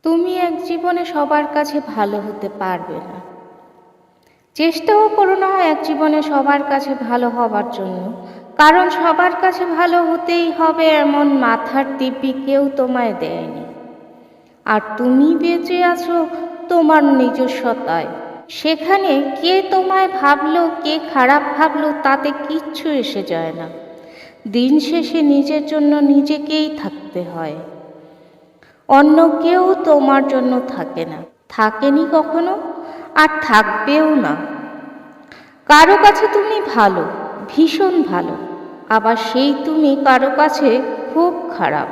তুমি এক জীবনে সবার কাছে ভালো হতে পারবে না। চেষ্টাও করো না এক জীবনে সবার কাছে ভালো হবার জন্য, কারণ সবার কাছে ভালো হতেই হবে এমন মাথার দিব্যি কেউ তোমায় দেয়নি। আর তুমি বেঁচে আছো তোমার নিজস্বতায়। সেখানে কে তোমায় ভাবলো কে খারাপ ভাবলো তাতে কিচ্ছু এসে যায় না। দিন শেষে নিজের জন্য নিজেকেই থাকতে হয়, অন্য কেউ তোমার জন্য থাকে না, থাকেনি কখনো, আর থাকবেও না। কারো কাছে তুমি ভালো, ভীষণ ভালো, আবার সেই তুমি কারো কাছে খুব খারাপ,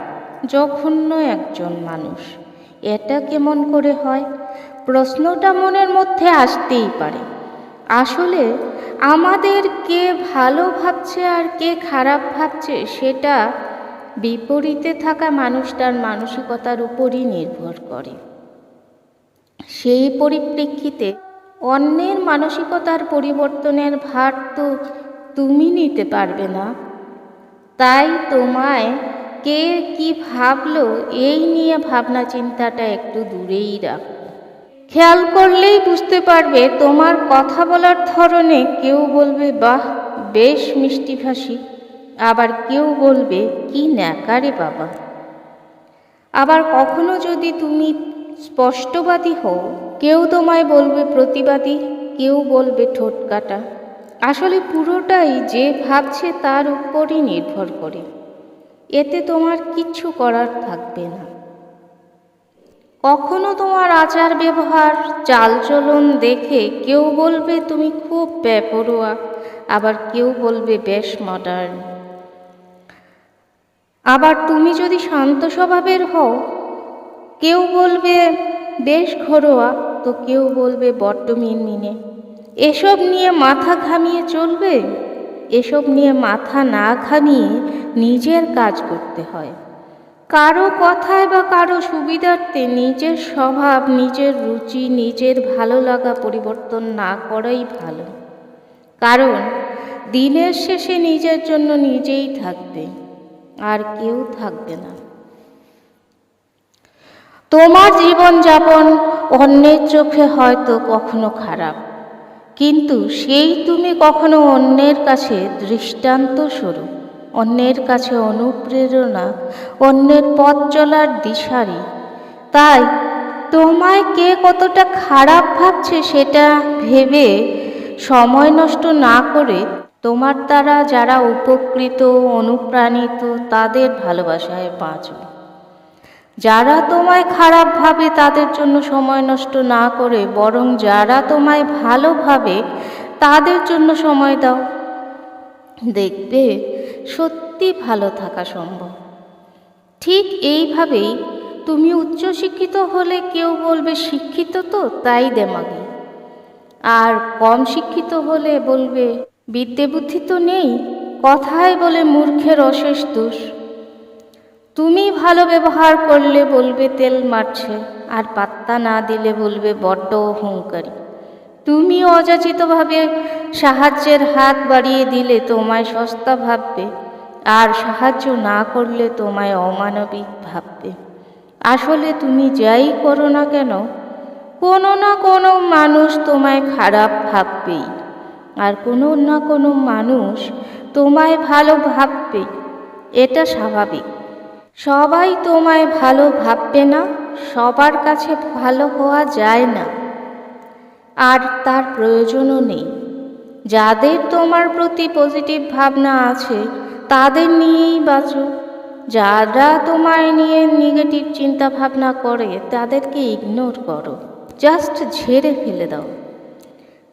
জঘন্য একজন মানুষ। এটা কেমন করে হয়? প্রশ্নটা মনের মধ্যে আসতেই পারে। আসলে আমাদের কে ভালো ভাবছে আর কে খারাপ ভাবছে সেটা বিপরীতে থাকা মানুষটার মানসিকতার উপরই নির্ভর করে। সেই পরিপ্রেক্ষিতে অন্যের মানসিকতার পরিবর্তনের ভার তো তুমি নিতে পারবে না। তাই তোমায় কে কি ভাবলো এই নিয়ে ভাবনা চিন্তাটা একটু দূরেই রাখো। খেয়াল করলেই বুঝতে পারবে তোমার কথা বলার ধরনে কেউ বলবে বাহ বেশ মিষ্টিভাষী, আবার কেউ বলবে কি ন্যাকারে বাবা। আবার কখনো যদি তুমি স্পষ্টবাদী হও, কেউ তোমায় বলবে প্রতিবাদী, কেউ বলবে ঠোঁট কাটা। আসলে পুরোটাই যে ভাবছে তার উপরই নির্ভর করে। এতে তোমার কিচ্ছু করার থাকবে না। কখনো তোমার আচার ব্যবহার চালচলন দেখে কেউ বলবে তুমি খুব বেপরোয়া, আবার কেউ বলবে বেশ মডার্ন। আবার তুমি যদি শান্ত স্বভাবের হও, কেউ বলবে বেশ ঘরোয়া, তো কেউ বলবে বড্ড মিনমিনে। এসব নিয়ে মাথা ঘামিয়ে চলবে? এসব নিয়ে মাথা না ঘামিয়ে নিজের কাজ করতে হয়। কারো কথায় বা কারো সুবিধার্থে নিজের স্বভাব, নিজের রুচি, নিজের ভালো লাগা পরিবর্তন না করাই ভালো। কারণ দিনের শেষে নিজের জন্য নিজেই থাকবে, আর কেউ থাকবে না। তোমার জীবনযাপন অন্যের চোখে হয়তো কখনো খারাপ, কিন্তু সেই তুমি কখনো অন্যের কাছে দৃষ্টান্ত স্বরূপ, অন্যের কাছে অনুপ্রেরণা, অন্যের পথ চলার দিশারি। তাই তোমায় কে কতটা খারাপ ভাবছে সেটা ভেবে সময় নষ্ট না করে তোমার দ্বারা যারা উপকৃত, অনুপ্রাণিত তাদের ভালোবাসায় বাঁচো। যারা তোমায় খারাপ ভাবে তাদের জন্য সময় নষ্ট না করে বরং যারা তোমায় ভালোভাবে তাদের জন্য সময় দাও। দেখবে সত্যি ভালো থাকা সম্ভব। ঠিক এইভাবেই তুমি উচ্চশিক্ষিত হলে কেউ বলবে শিক্ষিত তো তাই দেমাগি, আর কম শিক্ষিত হলে বলবে বিদ্যে বুদ্ধি তো নেই, কথায় বলে মূর্খের অশেষ দোষ। তুমি ভালো ব্যবহার করলে বলবে তেল মারছে, আর পাত্তা না দিলে বলবে বড্ড অহংকারী। তুমি অযাচিতভাবে সাহায্যের হাত বাড়িয়ে দিলে তোমায় সস্তা ভাববে, আর সাহায্য না করলে তোমায় অমানবিক ভাববে। আসলে তুমি যাই করো না কেন, কোনো না কোনো মানুষ তোমায় খারাপ ভাববেই, আর কোনো না কোনো মানুষ তোমায় ভালো ভাববে। এটা স্বাভাবিক। সবাই তোমায় ভালো ভাববে না, সবার কাছে ভালো হওয়া যায় না, আর তার প্রয়োজনও নেই। যাদের তোমার প্রতি পজিটিভ ভাবনা আছে তাদের নিয়েই বাঁচো। যারা তোমায় নিয়ে নেগেটিভ চিন্তা ভাবনা করে তাদেরকে ইগনোর করো, জাস্ট ঝেড়ে ফেলে দাও।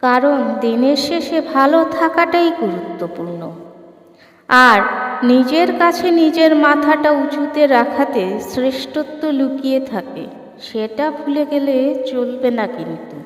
কারণ দিনের শেষে ভালো থাকাটাই গুরুত্বপূর্ণ। আর নিজের কাছে নিজের মাথাটা উঁচুতে রাখাতে শ্রেষ্ঠত্ব লুকিয়ে থাকে, সেটা ভুলে গেলে চলবে না কিন্তু।